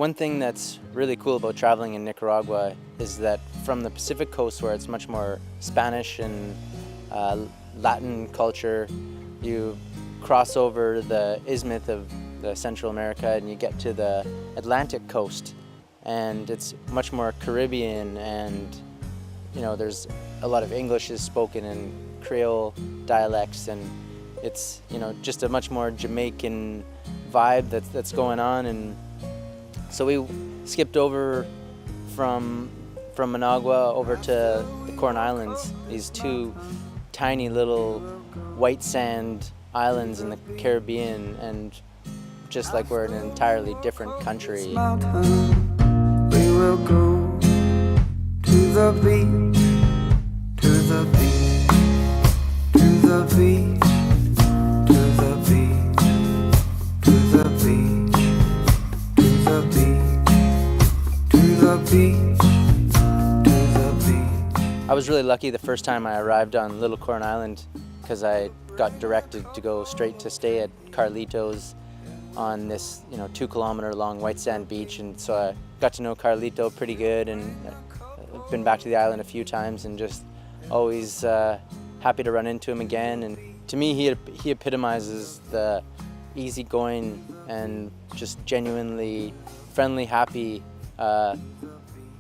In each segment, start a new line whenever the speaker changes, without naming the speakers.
One thing that's really cool about traveling in Nicaragua is that from the Pacific coast, where it's much more Spanish and Latin culture, you cross over the isthmus of the Central America and you get to the Atlantic coast, and it's much more Caribbean, and there's a lot of English is spoken in Creole dialects, and it's just a much more Jamaican vibe that's going on. And so we skipped over from Managua over to the Corn Islands, these two tiny little white sand islands in the Caribbean, and just like we're in an entirely different country.
We will go to the beach, to the beach, to the beach, to the beach, to the beach, to the beach, to the beach, to the beach.
I was really lucky the first time I arrived on Little Corn Island, because I got directed to go straight to stay at Carlitos on this 2-kilometer long white sand beach, and so I got to know Carlito pretty good, and I've been back to the island a few times, and just always happy to run into him again. And to me, he epitomizes the easygoing and just genuinely friendly, happy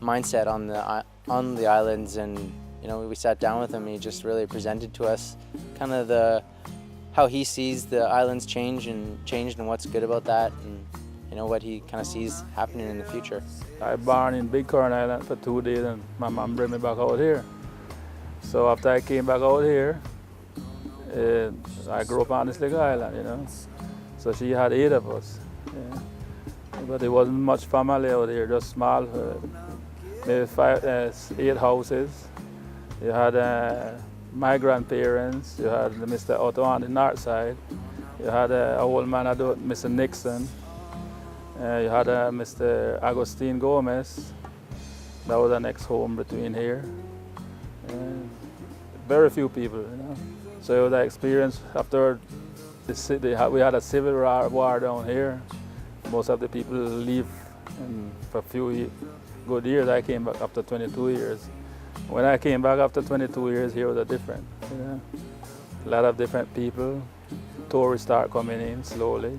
mindset on the islands. And we sat down with him, and he just really presented to us kind of how he sees the islands changed and what's good about that, and what he kind of sees happening in the future.
I born in Big Corn Island for 2 days, and my mom brought me back out here. So after I came back out here, I grew up on this little island, So she had 8 of us, yeah. But there wasn't much family out here, just small, maybe 8 houses. You had my grandparents, you had Mr. Otto on the north side, you had an old man, Mr. Nixon, you had Mr. Agustin Gomez. That was the next home between here. Very few people, So it was an experience after the city. We had a civil war down here. Most of the people leave, and for a few good years. I came back after 22 years. When I came back after 22 years, here was different. A lot of different people. Tourists start coming in slowly,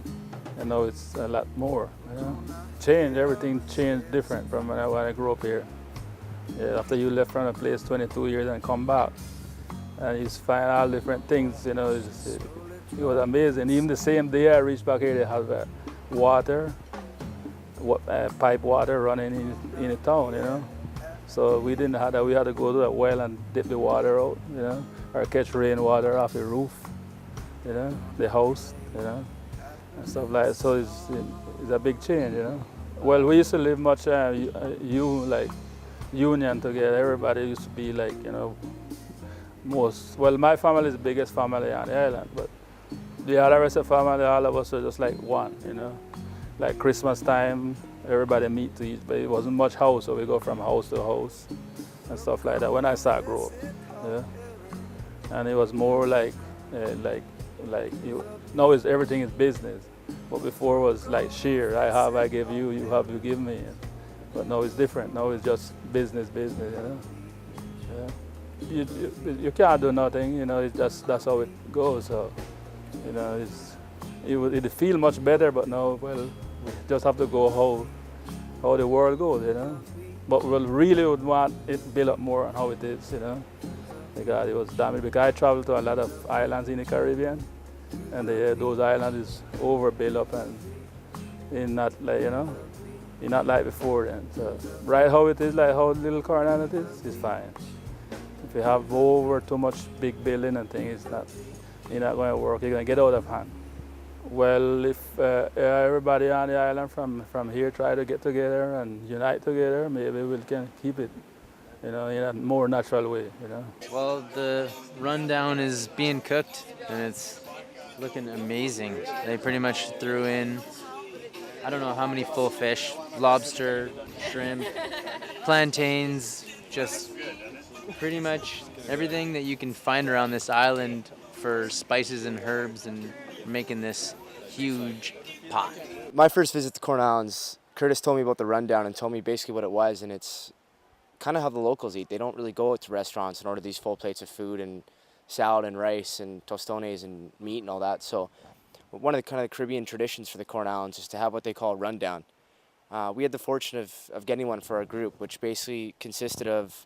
and now it's a lot more. Everything changed different from when I grew up here. Yeah, after you left from a place 22 years and come back, and you find all different things. It was amazing. Even the same day I reached back here, they have water, pipe water running in the town. So we didn't have that. We had to go to the well and dip the water out, or catch rainwater off the roof, the house, and stuff like that. So it's a big change, Well, we used to live much union together. Everybody used to be like, my family is the biggest family on the island, but the other rest of the family, all of us are just like one, Like Christmas time, everybody meet to eat, but it wasn't much house, so we go from house to house and stuff like that when I started growing up. Yeah. And it was more like now everything is business. But before it was like share. I have, I give you, you have, you give me. But now it's different. Now it's just business, Yeah. You can't do nothing, it's just, that's how it goes. So, it feel much better, but now, we just have to go how the world goes, But we really would want it built up more on how it is, Because it was damaged. Because I traveled to a lot of islands in the Caribbean, and those islands is overbuilt up and in not like before then. So right how it is, like how Little Corn Island is fine. If you have over too much big building and things, you're not going to work. You're going to get out of hand. Well, if everybody on the island from here try to get together and unite together, maybe we can keep it, in a more natural way,
Well, the rundown is being cooked, and it's looking amazing. They pretty much threw in, I don't know how many full fish, lobster, shrimp, plantains, just pretty much everything that you can find around this island for spices and herbs, and making this huge pot.
My first visit to Corn Islands, Curtis told me about the rundown and told me basically what it was, and it's kind of how the locals eat. They don't really go out to restaurants and order these full plates of food and salad and rice and tostones and meat and all that. So one of the kind of Caribbean traditions for the Corn Islands is to have what they call a rundown. We had the fortune of getting one for our group, which basically consisted of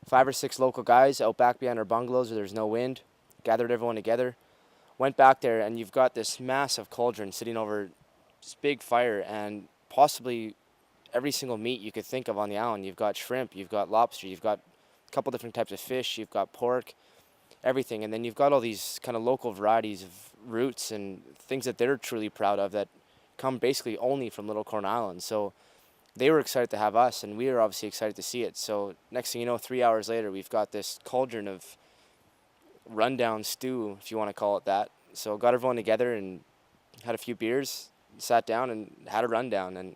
5 or 6 local guys out back behind our bungalows where there's no wind, gathered everyone together, went back there, and you've got this massive cauldron sitting over this big fire, and possibly every single meat you could think of on the island. You've got shrimp, you've got lobster, you've got a couple different types of fish, you've got pork, everything. And then you've got all these kind of local varieties of roots and things that they're truly proud of that come basically only from Little Corn Island. So they were excited to have us, and we were obviously excited to see it. So next thing you know, 3 hours later, we've got this cauldron of rundown stew, if you want to call it that. So got everyone together and had a few beers, sat down and had a rundown. And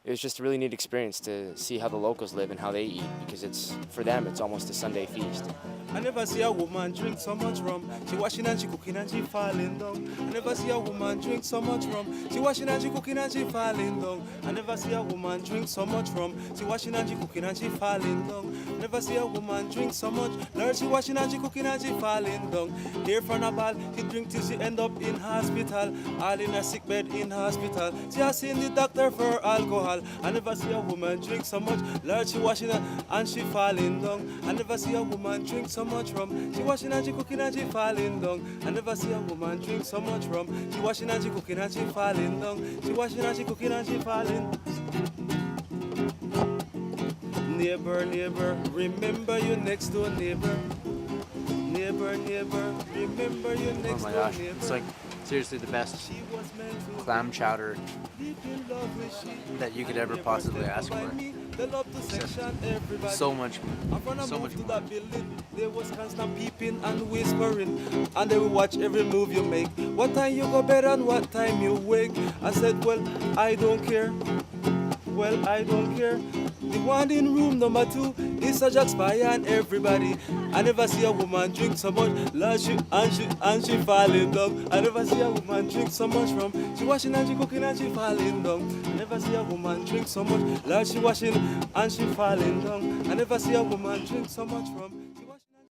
it was just a really neat experience to see how the locals live and how they eat, because it's, for them, it's almost a Sunday feast.
I never see a woman drink so much rum. She washing and she cooking and she falling down. I never see a woman drink so much rum. She washing and she cooking and she falling down. I never see a woman drink so much rum. She washing and she cooking and she falling down. Never see a woman drink so much. Lord, she washing and she cooking and she falling down. Here from a ball, he drink till she end up in hospital. All in a sick bed in hospital. She has seen the doctor for alcohol. I never see a woman drink so much. Lord, she washing and she falling down. I never see a woman drink so much rum. She washing and she cooking and she falling down. I never see a woman drink so much rum. She washing and she cooking and she falling down. She washing and she cooking and she falling. Neighbor, neighbor, remember your next door neighbor. Neighbor, neighbor, remember your
Oh
next
my
door
gosh,
neighbor.
it's like seriously the best clam chowder that you could ever possibly ask for. So much more.
There was constant peeping and whispering, and they will watch every move you make. What time you go bed and what time you wake? I said, well, I don't care. Well, I don't care. The one in room number 2 is a Jack Spy and everybody. I never see a woman drink so much. Lord, she falling down. I never see a woman drink so much rum. She washing and she cooking and she falling down. I never see a woman drink so much. Lord, she washing and she falling down. I never see a woman drink so much rum.